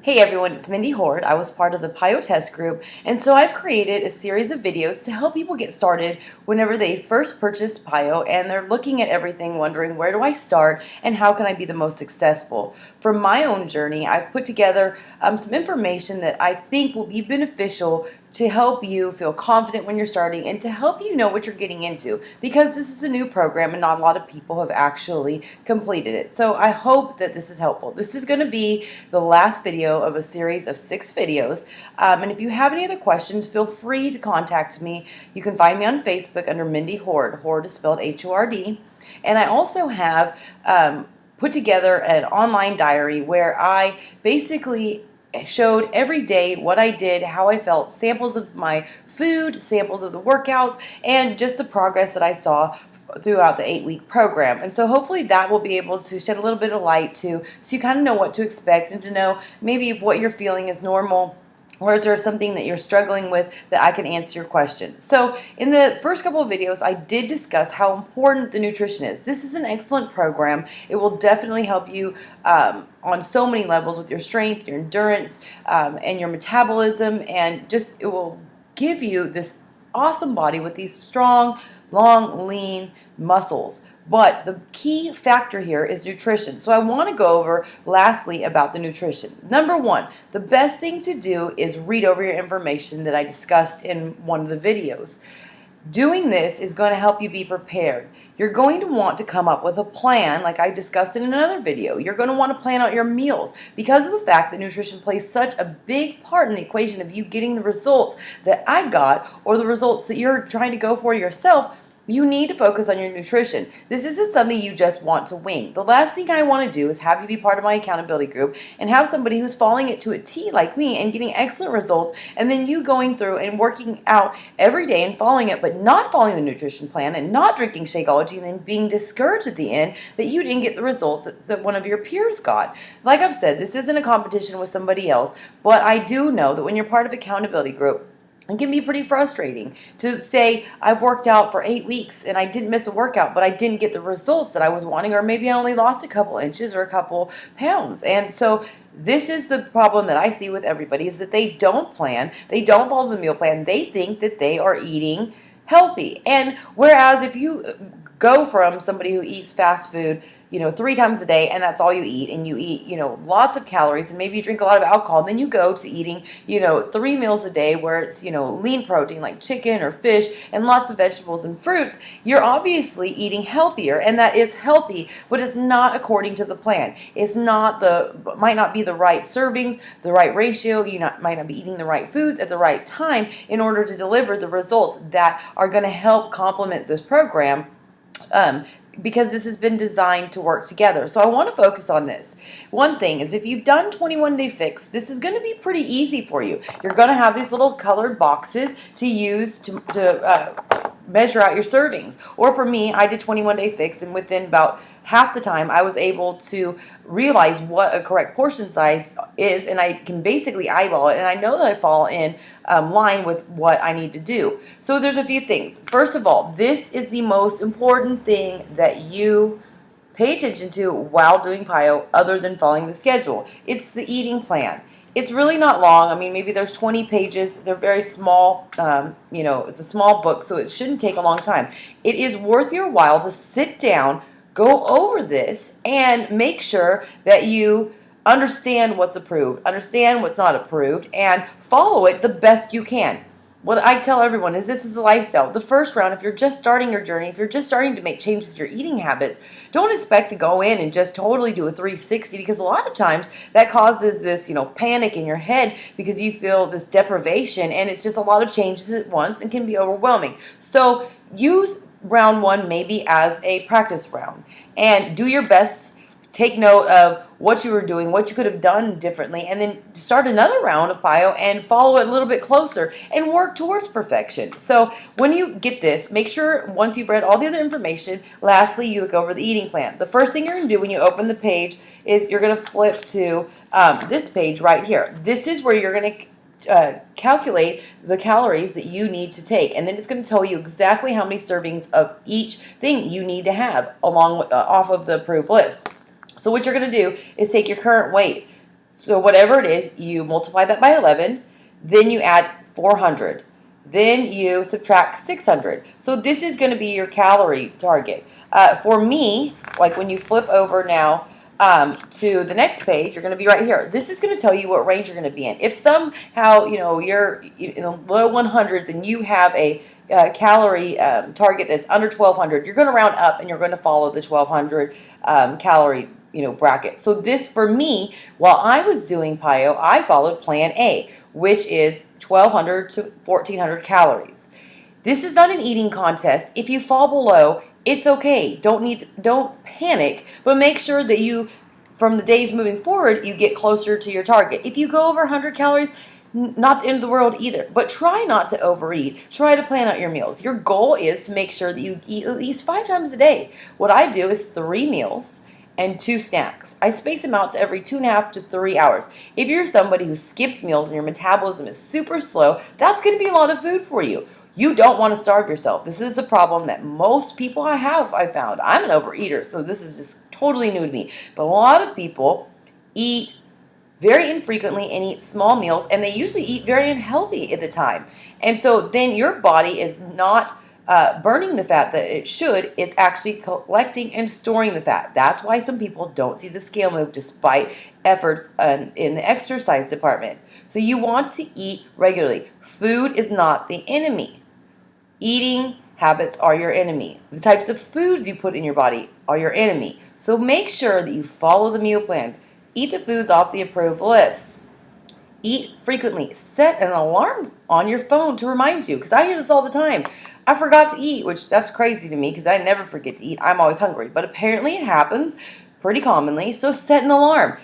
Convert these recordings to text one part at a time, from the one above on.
Hey everyone, it's Mindy Horde. I was part of the PIO test group, and so I've created a series of videos to help people get started whenever they first purchase PIO and they're looking at everything wondering where do I start and how can I be the most successful. For my own journey, I've put together some information that I think will be beneficial to help you feel confident when you're starting and to help you know what you're getting into, because this is a new program and not a lot of people have actually completed it. So I hope that this is helpful. This is going to be the last video of a series of 6 videos, and if you have any other questions, feel free to contact me. You can find me on Facebook under Mindy Horde. Horde is spelled H-O-R-D, and I also have put together an online diary where I basically showed every day what I did, how I felt, samples of my food, samples of the workouts, and just the progress that I saw throughout the 8-week program. And so hopefully that will be able to shed a little bit of light to, so you kind of know what to expect and to know maybe if what you're feeling is normal or if there's something that you're struggling with that I can answer your question. So in the first couple of videos, I did discuss how important the nutrition is. This is an excellent program. It will definitely help you on so many levels with your strength, your endurance, and your metabolism, and just it will give you this awesome body with these strong, long, lean muscles. But the key factor here is nutrition. So I want to go over lastly about the nutrition. Number one, the best thing to do is read over your information that I discussed in one of the videos. Doing this is going to help you be prepared. You're going to want to come up with a plan like I discussed in another video. You're going to want to plan out your meals because of the fact that nutrition plays such a big part in the equation of you getting the results that I got or the results that you're trying to go for yourself. You need to focus on your nutrition. This isn't something you just want to wing. The last thing I want to do is have you be part of my accountability group and have somebody who's following it to a T like me and getting excellent results, and then you going through and working out every day and following it, but not following the nutrition plan and not drinking Shakeology and then being discouraged at the end that you didn't get the results that one of your peers got. Like I've said, this isn't a competition with somebody else, but I do know that when you're part of accountability group, it can be pretty frustrating to say, I've worked out for 8 weeks and I didn't miss a workout, but I didn't get the results that I was wanting, or maybe I only lost a couple inches or a couple pounds. And so this is the problem that I see with everybody, is that they don't plan, they don't follow the meal plan, they think that they are eating healthy. And whereas if you go from somebody who eats fast food 3 times a day and that's all you eat, and you eat lots of calories and maybe you drink a lot of alcohol, and then you go to eating 3 meals a day where it's lean protein like chicken or fish and lots of vegetables and fruits, you're obviously eating healthier, and that is healthy, but it's not according to the plan. It's not might not be the right servings, the right ratio. Might not be eating the right foods at the right time in order to deliver the results that are going to help complement this program, because this has been designed to work together. So I want to focus on this. One thing is, if you've done 21 Day Fix, this is going to be pretty easy for you. You're going to have these little colored boxes to use to measure out your servings. Or for me, I did 21 Day Fix, and within about half the time I was able to realize what a correct portion size is, and I can basically eyeball it, and I know that I fall in line with what I need to do. So there's a few things. First of all, this is the most important thing that you pay attention to while doing PIO other than following the schedule. It's the eating plan. It's really not long. I mean, maybe there's 20 pages. They're very small. It's a small book, so it shouldn't take a long time. It is worth your while to sit down, go over this, and make sure that you understand what's approved, understand what's not approved, and follow it the best you can. What I tell everyone is, this is a lifestyle. The first round, if you're just starting your journey, if you're just starting to make changes to your eating habits, don't expect to go in and just totally do a 360, because a lot of times that causes this, panic in your head because you feel this deprivation, and it's just a lot of changes at once and can be overwhelming. So use round 1 maybe as a practice round and do your best. Take note of what you were doing, what you could have done differently, and then start another round of PIO and follow it a little bit closer and work towards perfection. So when you get this, make sure once you've read all the other information, lastly, you look over the eating plan. The first thing you're going to do when you open the page is you're going to flip to this page right here. This is where you're going to calculate the calories that you need to take, and then it's going to tell you exactly how many servings of each thing you need to have along with, off of the approved list. So what you're going to do is take your current weight, So whatever it is, you multiply that by 11, then you add 400. Then you subtract 600. So this is going to be your calorie target. For me, like when you flip over now to the next page, you're going to be right here. This is going to tell you what range you're going to be in. If somehow, you're in the low 100s and you have a calorie target that's under 1200, you're going to round up and you're going to follow the 1200 calorie bracket. So this, for me, while I was doing PiYo, I followed plan A, which is 1200 to 1400 calories. This is not an eating contest. If you fall below, it's okay. Don't panic, but make sure that you, from the days moving forward, you get closer to your target. If you go over 100 calories, not the end of the world either, but try not to overeat. Try to plan out your meals. Your goal is to make sure that you eat at least 5 times a day. What I do is 3 meals and 2 snacks. I space them out to every 2.5 to 3 hours. If you're somebody who skips meals and your metabolism is super slow, that's going to be a lot of food for you. You don't want to starve yourself. This is a problem that most people I found. I'm an overeater, so this is just totally new to me. But a lot of people eat very infrequently and eat small meals, and they usually eat very unhealthy at the time. And so then your body is not burning the fat that it should. It's actually collecting and storing the fat. That's why some people don't see the scale move despite efforts in the exercise department. So you want to eat regularly. Food is not the enemy. Eating habits are your enemy. The types of foods you put in your body are your enemy. So make sure that you follow the meal plan. Eat the foods off the approved list. Eat frequently. Set an alarm on your phone to remind you, because I hear this all the time. I forgot to eat, which that's crazy to me because I never forget to eat. I'm always hungry. But apparently it happens pretty commonly, so set an alarm.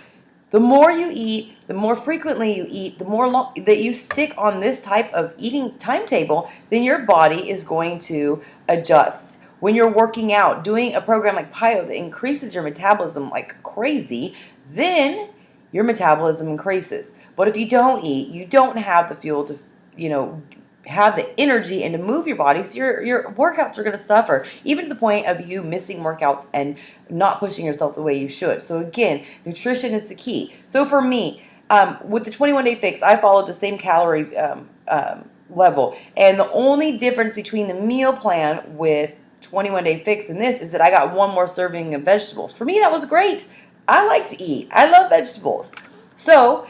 The more you eat, the more frequently you eat, the more that you stick on this type of eating timetable, then your body is going to adjust. When you're working out, doing a program like PiYo that increases your metabolism like crazy, then your metabolism increases. But if you don't eat, you don't have the fuel to, have the energy and to move your body, so your workouts are going to suffer, even to the point of you missing workouts and not pushing yourself the way you should. So again, nutrition is the key. So for me, with the 21-day fix, I followed the same calorie level, and the only difference between the meal plan with 21-day fix and this is that I got 1 more serving of vegetables. For me, that was great. I like to eat. I love vegetables. So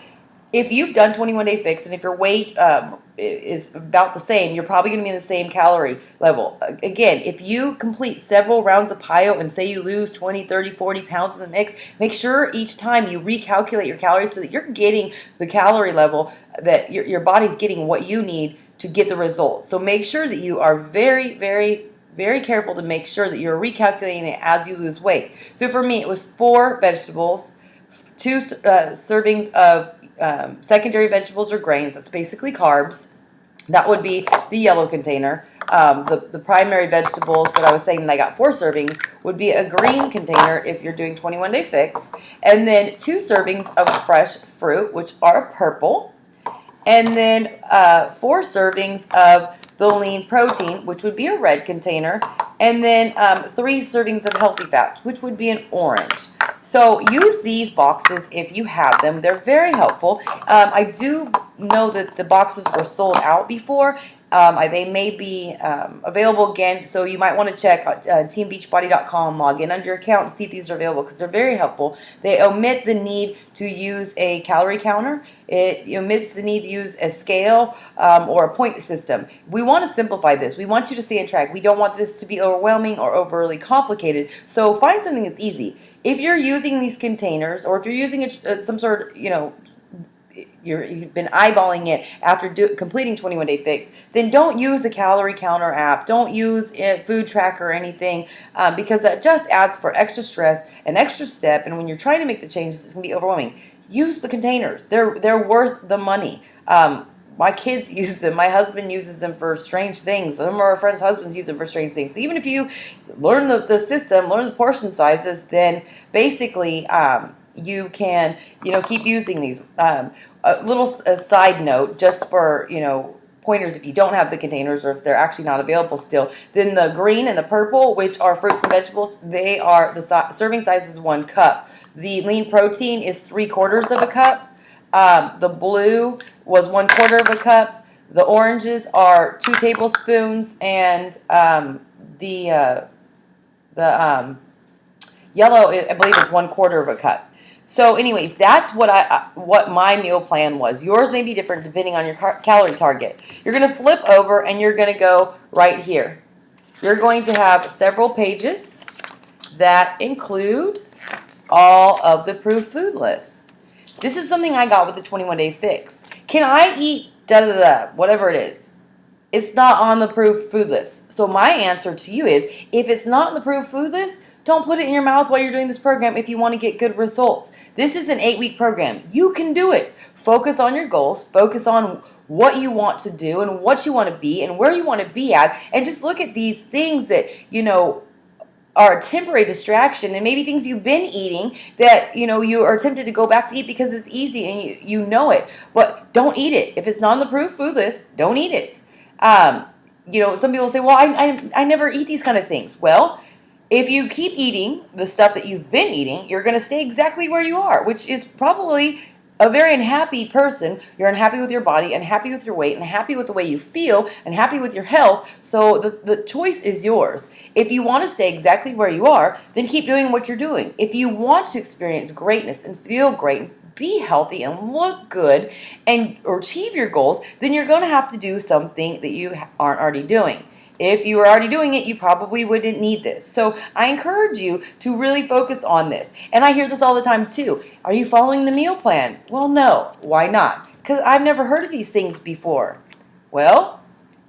if you've done 21-day fix and if your weight is about the same, you're probably going to be in the same calorie level. Again, if you complete several rounds of PiYo and say you lose 20, 30, 40 pounds in the mix, make sure each time you recalculate your calories so that you're getting the calorie level that your body's getting what you need to get the results. So make sure that you are very, very, very careful to make sure that you're recalculating it as you lose weight. So for me, it was 4 vegetables, 2 servings of secondary vegetables or grains. That's basically carbs. That would be the yellow container. The primary vegetables that I was saying that I got 4 servings would be a green container if you're doing 21-day fix. And then 2 servings of fresh fruit, which are purple. And then 4 servings of the lean protein, which would be a red container. And then 3 servings of healthy fats, which would be an orange. So use these boxes if you have them. They're very helpful. I do know that the boxes were sold out before. They may be available again, so you might want to check teambeachbody.com, log in under your account and see if these are available because they're very helpful. They omit the need to use a calorie counter. It omits the need to use a scale or a point system. We want to simplify this. We want you to stay on track. We don't want this to be overwhelming or overly complicated, so find something that's easy. If you're using these containers or if you're using some sort of, you've been eyeballing it after completing 21-day fix, then don't use a calorie counter app. Don't use a food tracker or anything because that just adds for extra stress, an extra step, and when you're trying to make the changes, it's going to be overwhelming. Use the containers. They're worth the money. My kids use them. My husband uses them for strange things. Some of our friends' husbands use them for strange things. So even if you learn the system, learn the portion sizes, then basically you can, keep using these. A little side note, just for, pointers if you don't have the containers or if they're actually not available still, then the green and the purple, which are fruits and vegetables, they are, the serving size is 1 cup. The lean protein is 3/4 of a cup. The blue was 1/4 of a cup. The oranges are 2 tablespoons, and the yellow, I believe, is 1/4 of a cup. So, anyways, that's what my meal plan was. Yours may be different depending on your calorie target. You're going to flip over and you're going to go right here. You're going to have several pages that include all of the approved food lists. This is something I got with the 21-day fix. Can I eat da-da-da, whatever it is? It's not on the approved food list. So my answer to you is, if it's not on the approved food list, don't put it in your mouth while you're doing this program if you want to get good results. This is an 8-week program. You can do it. Focus on your goals. Focus on what you want to do and what you want to be and where you want to be at. And just look at these things that, are a temporary distraction, and maybe things you've been eating that, you are tempted to go back to eat because it's easy and you know it. But don't eat it. If it's not on the approved food list, don't eat it. Some people say, well, I never eat these kind of things. Well, if you keep eating the stuff that you've been eating, you're going to stay exactly where you are, which is probably a very unhappy person. You're unhappy with your body, unhappy with your weight, unhappy with the way you feel, unhappy with your health. So the choice is yours. If you want to stay exactly where you are, then keep doing what you're doing. If you want to experience greatness and feel great, be healthy and look good and achieve your goals, then you're going to have to do something that you aren't already doing. If you were already doing it, you probably wouldn't need this. So I encourage you to really focus on this. And I hear this all the time too. Are you following the meal plan? Well, no. Why not? Because I've never heard of these things before. Well,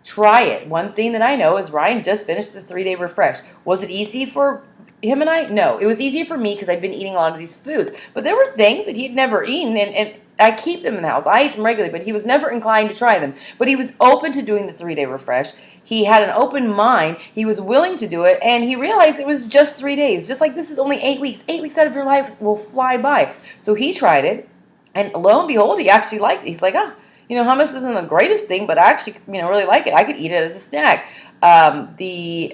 try it. One thing that I know is Ryan just finished the 3-day refresh. Was it easy for him and I? No. It was easier for me because I'd been eating a lot of these foods. But there were things that he'd never eaten, and I keep them in the house. I eat them regularly, but he was never inclined to try them. But he was open to doing the 3-day refresh. He had an open mind. He was willing to do it, and he realized it was just 3 days. Just like this is only 8 weeks. 8 weeks out of your life will fly by. So he tried it, and lo and behold, he actually liked it. He's like, hummus isn't the greatest thing, but I actually, really like it. I could eat it as a snack. The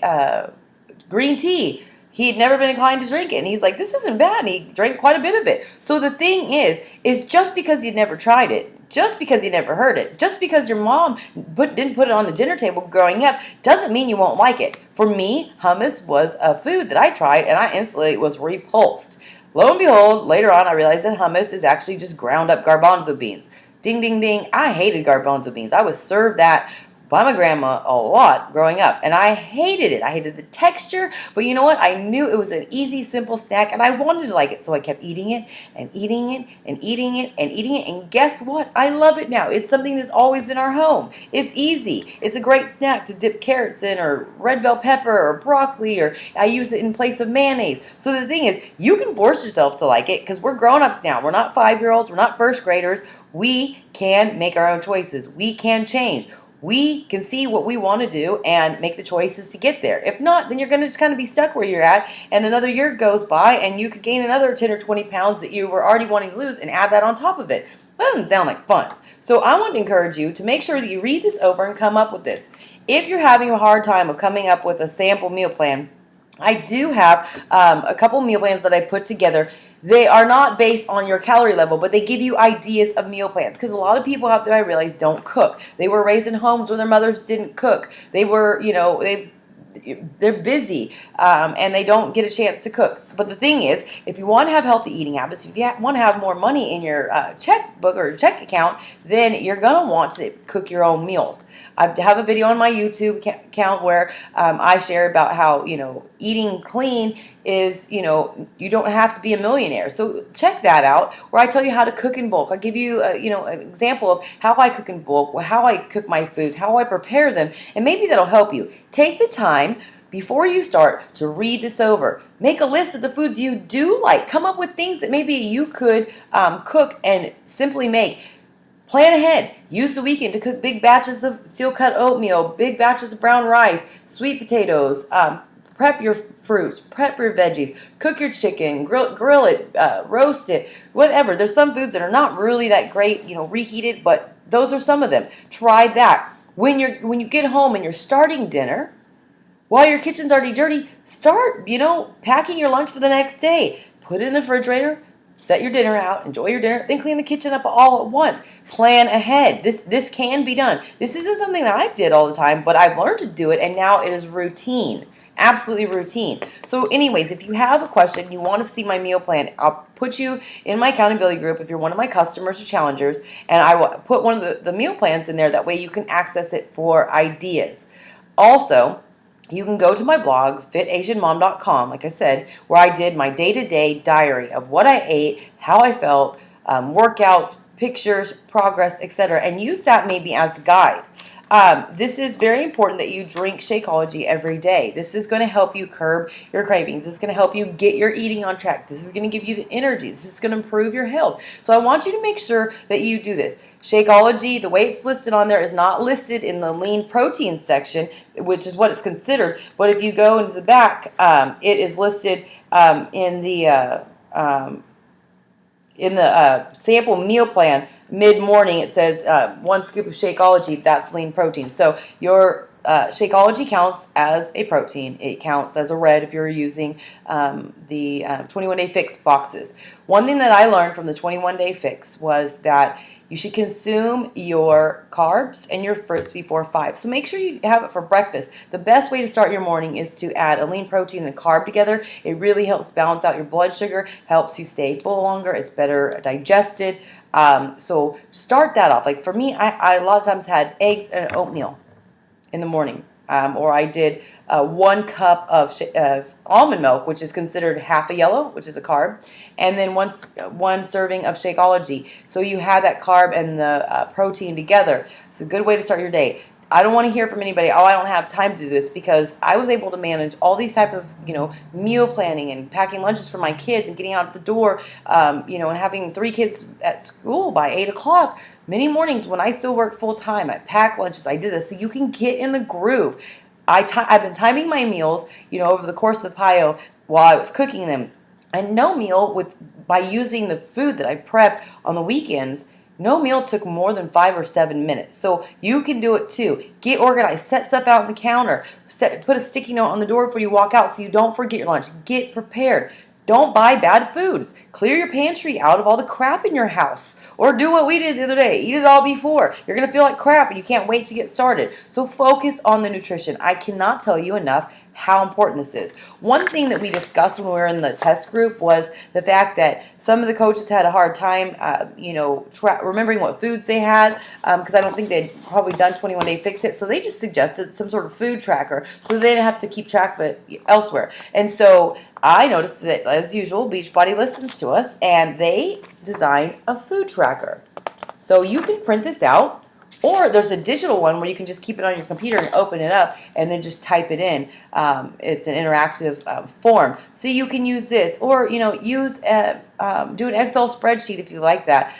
green tea, he had never been inclined to drink it, and he's like, this isn't bad, and he drank quite a bit of it. So the thing is just because you'd never tried it, just because you never heard it, just because your mom didn't put it on the dinner table growing up, doesn't mean you won't like it. For me, hummus was a food that I tried, and I instantly was repulsed. Lo and behold, later on, I realized that hummus is actually just ground up garbanzo beans. Ding, ding, ding. I hated garbanzo beans. I was served that by my grandma a lot growing up, and I hated it. I hated the texture, but you know what? I knew it was an easy, simple snack, and I wanted to like it, so I kept eating it and eating it and eating it and eating it, and guess what? I love it now. It's something that's always in our home. It's easy. It's a great snack to dip carrots in, or red bell pepper, or broccoli, or I use it in place of mayonnaise. So the thing is, you can force yourself to like it, because we're grown-ups now. We're not 5-year-olds. We're not first graders. We can make our own choices. We can change. We can see what we want to do and make the choices to get there. If not, then you're going to just kind of be stuck where you're at, and another year goes by, and you could gain another 10 or 20 pounds that you were already wanting to lose and add that on top of it. That doesn't sound like fun. So I want to encourage you to make sure that you read this over and come up with this. If you're having a hard time of coming up with a sample meal plan, I do have a couple meal plans that I put together. They are not based on your calorie level, but they give you ideas of meal plans. Because a lot of people out there, I realize, don't cook. They were raised in homes where their mothers didn't cook. They were, they're busy, and they don't get a chance to cook. But the thing is, if you want to have healthy eating habits, if you want to have more money in your checkbook or check account, then you're going to want to cook your own meals. I have a video on my YouTube account where I share about how, eating clean is, you don't have to be a millionaire. So check that out, where I tell you how to cook in bulk. I'll give you, an example of how I cook in bulk, how I cook my foods, how I prepare them, and maybe that'll help you. Take the time before you start to read this over. Make a list of the foods you do like. Come up with things that maybe you could cook and simply make. Plan ahead. Use the weekend to cook big batches of steel-cut oatmeal, big batches of brown rice, sweet potatoes. Prep your fruits, prep your veggies, cook your chicken, grill it, roast it, whatever. There's some foods that are not really that great, reheated, but those are some of them. Try that. When you get home and you're starting dinner, while your kitchen's already dirty, start, packing your lunch for the next day. Put it in the refrigerator. set your dinner out, enjoy your dinner, then clean the kitchen up all at once. Plan ahead. This can be done. This isn't something that I did all the time, but I've learned to do it, and now it is routine. Absolutely routine. So anyways, if you have a question, you want to see my meal plan, I'll put you in my accountability group if you're one of my customers or challengers, and I will put one of the meal plans in there. That way you can access it for ideas. Also, you can go to my blog, fitasianmom.com, like I said, where I did my day-to-day diary of what I ate, how I felt, workouts, pictures, progress, etc., and use that maybe as a guide. This is very important that you drink Shakeology every day. This is going to help you curb your cravings. This is going to help you get your eating on track. This is going to give you the energy. This is going to improve your health. So I want you to make sure that you do this. Shakeology, the way it's listed on there, is not listed in the lean protein section, which is what it's considered. But if you go into the back, it is listed in the sample meal plan. Mid-morning, it says 1 scoop of Shakeology. That's lean protein. So your Shakeology counts as a protein. It counts as a red if you're using the 21-day fix boxes. One thing that I learned from the 21-day fix was that you should consume your carbs and your fruits before 5. So make sure you have it for breakfast. The best way to start your morning is to add a lean protein and carb together. It really helps balance out your blood sugar, helps you stay full longer. It's better digested. So start that off. Like for me, I a lot of times had eggs and oatmeal in the morning. Or I did 1 cup of almond milk, which is considered half a yellow, which is a carb, and then one serving of Shakeology. So you have that carb and the protein together. It's a good way to start your day. I don't want to hear from anybody, oh, I don't have time to do this, because I was able to manage all these type of, meal planning and packing lunches for my kids and getting out the door, and having 3 kids at school by 8 o'clock. Many mornings when I still worked full time, I pack lunches, I did this, so you can get in the groove. I've been timing my meals, over the course of PiYo while I was cooking them. And no meal, by using the food that I prep on the weekends, no meal took more than 5 or 7 minutes. So you can do it too. Get organized. Set stuff out on the counter. Put a sticky note on the door before you walk out so you don't forget your lunch. Get prepared. Don't buy bad foods. Clear your pantry out of all the crap in your house. Or do what we did the other day. Eat it all before. You're going to feel like crap and you can't wait to get started. So focus on the nutrition. I cannot tell you enough how important this is. One thing that we discussed when we were in the test group was the fact that some of the coaches had a hard time, remembering what foods they had, because I don't think they'd probably done 21-day fix it. So they just suggested some sort of food tracker so they didn't have to keep track of it elsewhere. And so I noticed that, as usual, Beachbody listens to us, and they designed a food tracker. So you can print this out. Or there's a digital one where you can just keep it on your computer and open it up and then just type it in. It's an interactive form. So you can use this, or do an Excel spreadsheet if you like that.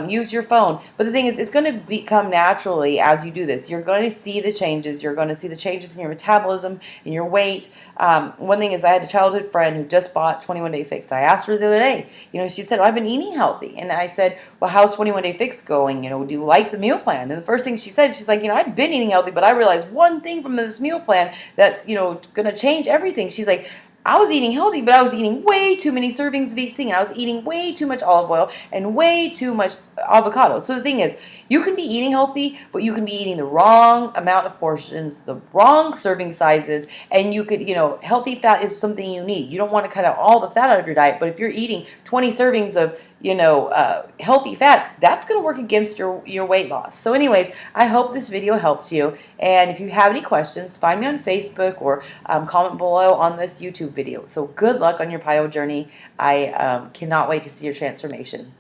Use your phone. But the thing is, it's going to become naturally as you do this. You're going to see the changes. You're going to see the changes in your metabolism, in your weight. One thing is, I had a childhood friend who just bought 21-day fix. I asked her the other day. She said, I've been eating healthy. And I said, well, how's 21-day fix going? Do you like the meal plan? And the first thing she said, she's like, I'd been eating healthy, but I realized one thing from this meal plan that's, going to change everything. She's like, I was eating healthy, but I was eating way too many servings of each thing. And I was eating way too much olive oil and way too much avocado. So the thing is, you can be eating healthy, but you can be eating the wrong amount of portions, the wrong serving sizes, and you could, healthy fat is something you need. You don't want to cut out all the fat out of your diet, but if you're eating 20 servings of, healthy fat, that's going to work against your weight loss. So anyways, I hope this video helped you, and if you have any questions, find me on Facebook or comment below on this YouTube video. So good luck on your PiYo journey. I cannot wait to see your transformation.